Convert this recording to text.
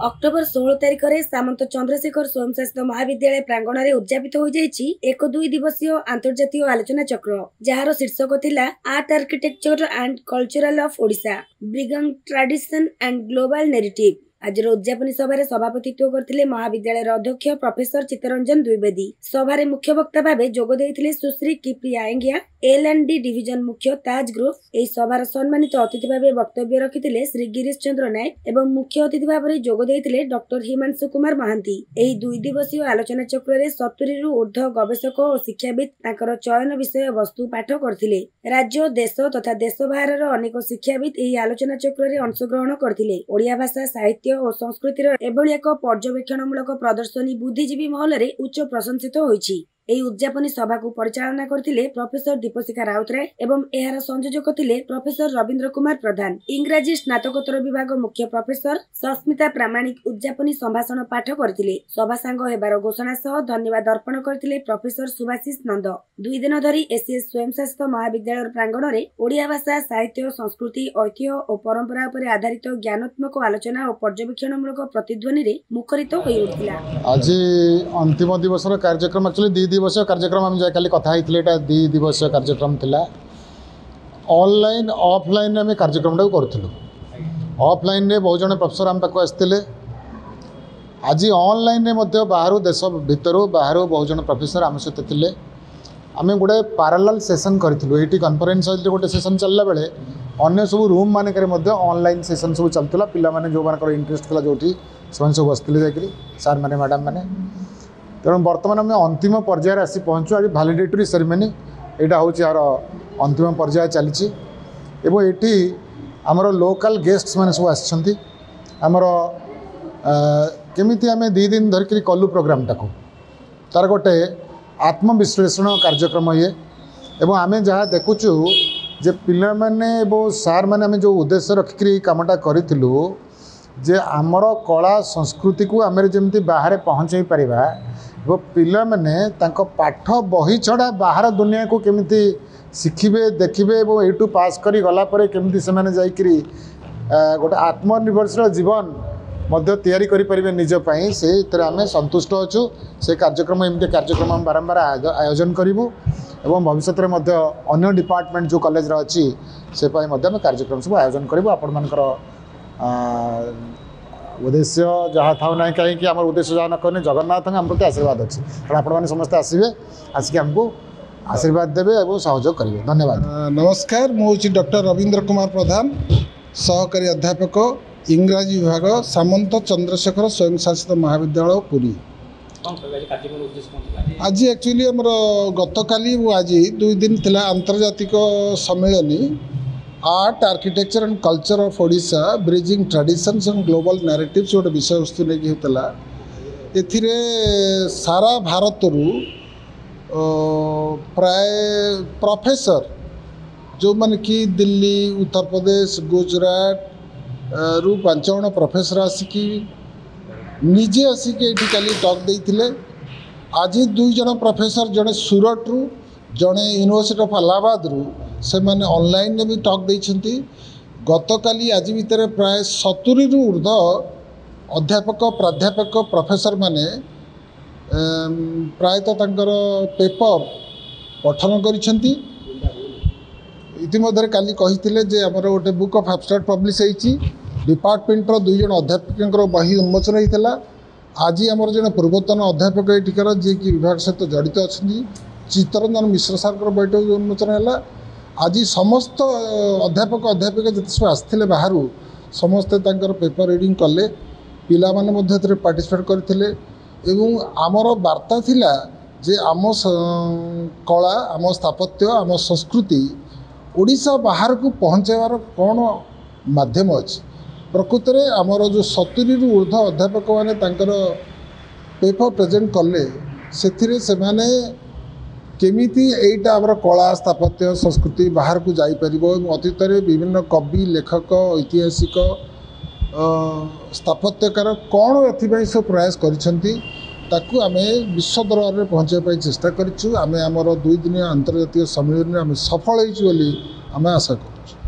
October 16 तारिख में सामंत चंद्रशेखर स्वयंशासित महाविद्यालय प्रांगण में उद्यापित हो एक 2 दिवसीय अंतर्जातीय आलोचना चक्र जार शीर्षक थिला art architecture and cultural of Odisha bridging tradition and global narrative. आज उद्यापनी सभा सभापतित्व करथिले महाविद्यालय अध्यक्ष प्रोफेसर चित्तरंजन द्विवेदी। सभारे मुख्य वक्ता भावे जोग देइथिले सुश्री किप्री आएंगिया एल&डी डिविजन मुख्य ताज ग्रुप। एही सभार सम्मानित अतिथि भावे वक्तव्य रखिथिले श्री गिरीश चंद्र नायक एवं मुख्य अतिथि भावे जोग देइथिले डॉक्टर हिमांशु कुमार महांती। एही 2 दिवसीय आलोचना चक्र रे 70 रु ऊर्ध्व गवेषक और शिक्षाविद तांकर चयन विषय वस्तु पाठ करथिले। राज्य देश तथा देश बाहर अनेक शिक्षाविद एही आलोचना चक्र रे अंशग्रहण करथिले। ओडिया भाषा साहित्य और संस्कृतिर एभली एक पर्यवेक्षणमूलक प्रदर्शनी बुद्धिजीवी महल रे उच्च प्रशंसित होईछि। एही उद्यापनी सभा को परिचालना करथिले प्रोफेसर दीपशिखा राउतराय एवं एहार संयोजक थिले प्रोफेसर रविंद्र कुमार प्रधान। इंग्राजी स्नातकोत्तर विभाग मुख्य प्रोफेसर सस्मिता प्रामाणिक उद्यापनी संभाषण पाठ करथिले। सभा सांग हेबार घोषणा सह धन्यवाद अर्पण करथिले प्रोफेसर सुभाषिष नंद। 2 दिन धरी एसीएस स्वयंशासित महाविद्यालय प्रांगण में ओडिया भाषा साहित्य संस्कृति ऐतिह्य और परंपरा पर आधारित ज्ञानात्मक आलोचना और पर्यवेक्षणमूलक प्रतिध्वनि रे मुखरित होई उठिला। आज अंतिम दिवस कार्यक्रम एक्चुअली 2 दिवसीय कार्यक्रम आम जाए कथा 2 दिवसीय कार्यक्रम थिला। ऑनलाइन ऑफलाइन आम कार्यक्रम करूँ। ऑफलाइन रे बहुत जन प्रोफेसर आम पाक आसते। आज ऑनलाइन रे बाहर देश भितर बाहर बहुत जन प्रोफेसर आम सहित थे। आम गोटे पैरेलल सेशन करूँ। ये कॉन्फ्रेंस हॉल गोटे सेशन चलला बेले अन्य सब रूम मानक ऑनलाइन सेशन सब चलता। पिला जो इंटरेस्ट था जो सब बसते जाकि सार मैंने मैडम मैंने तेणु बर्तमान आम अंतिम पर्यायर आसी पहुँचु। आज भैलिडेटरी सेरेमनी यहाँ हूँ यार अंतिम पर्याय चली। ये आमर लोकल गेस्ट मैंने सब आमर केमिति आम 2 दिन धरिक कलु प्रोग्राम टाक तार गोटे आत्मविश्लेषण कार्यक्रम ये एवं आम जहाँ देखुचु जे पिला माने सार मैंने आम जो उद्देश्य रखिक कामटा करूँ जे आमर कला संस्कृति को आम जमी बाहर पहुँचे पारिबा वो पिला माने तांको पाठ बही छड़ा बाहर दुनिया को केमिति शिखिबे देखिबे वो एटू पास करी गला परे केमिति से माने जाइकरी गोटे आत्मनिर्भरशील जीवन मध्य तैयारी करि परिबे निज पई से इतरे आमे संतुष्ट अछु। से कार्यक्रम एमते कार्यक्रम हम बारंबार आयोजन करिवु एवं भविष्य में मध्य अन्य डिपार्टमेंट जो कॉलेज रा अछि से पई मध्य हम कार्यक्रम सब आयोजन करिवु। आपण मानकर उद्देश्य जहाँ था ना कहीं आम उद्देश्य जहाँ न कहने जगन्नाथ आम प्रति आशीर्वाद अच्छे कारण आपण मैंने समस्त आसवे आसिक आमको आशीर्वाद देवे और सहयोग करेंगे। धन्यवाद। नमस्कार मुझे डॉक्टर रविंद्र कुमार प्रधान सहकारी अध्यापक इंग्राजी विभाग सामंत चंद्रशेखर स्वयंशासित महाविद्यालय पुरी। आज एक्चुअली आमर गतकाली आज 2 दिन थिला आंतर्जातिक सम्मेलनी art architecture and culture of Odisha bridging traditions and global narratives गोटे विषय वस्तु नहीं होता। एथिरे सारा भारत रु प्राय प्रोफेसर जो माने कि दिल्ली उत्तर प्रदेश गुजरात रु 5 जण प्रोफेसर आसिकी निजे आसिकी ये काली टॉक देइथिले। आज 2 जण प्रोफेसर जड़े सूरत रु जड़े यूनिवर्सिटी ऑफ इलाहाबाद रु से मैंने ऑनलाइन भी टॉक देइछंती। गतकाली आज भितर प्राय 70 रु ऊर्ध्व अध्यापक प्राध्यापक प्रोफेसर माने प्रायतः तांकर पेपर पठन करिछंती। इतिमध्य काली कहिथिले जे हमर गोटे बुक ऑफ एब्स्ट्रैक्ट पब्लिश होईची डिपार्टमेंट रो 2 जण अध्यापकଙ୍କର बही उन्मोचन होइतला। आज हमर जने पूर्वतन अध्यापक एठिकर जे कि विभाग सहित जड़ित अछंती चित्तरंजन मिश्र सार बैठक उन्मोचन है। आज समस्त अध्यापक अध्यापिका जिते सब आसते बाहर समस्ते पेपर रीडिंग कले पिला माने मध्य पार्टिसिपेट करथिले एवं आमर वार्ता थिला जे आम कला आम स्थापत्य आम संस्कृति ओडिशा बाहर को पहुँचार कौन माध्यम अच्छी। प्रकृत में आमर जो 70 रु ऊर्ध्व अध्यापक मैंने पेपर प्रेजेंट कले से माने केमिति एटा आमर कला स्थापत्य संस्कृति बाहर को जाई परिबो। अतीत में विभिन्न कवि लेखक ऐतिहासिक स्थापत्यकार कौन एथि सब प्रयास करिसेंती ताकू आमे विश्व दरबार में पहुँचाई चेष्टा करिछु। आमे आमर 2 दिनिया अंतर्जातीय सम्मेलन में आमे सफल होइछु बोली आमे आशा करूँ।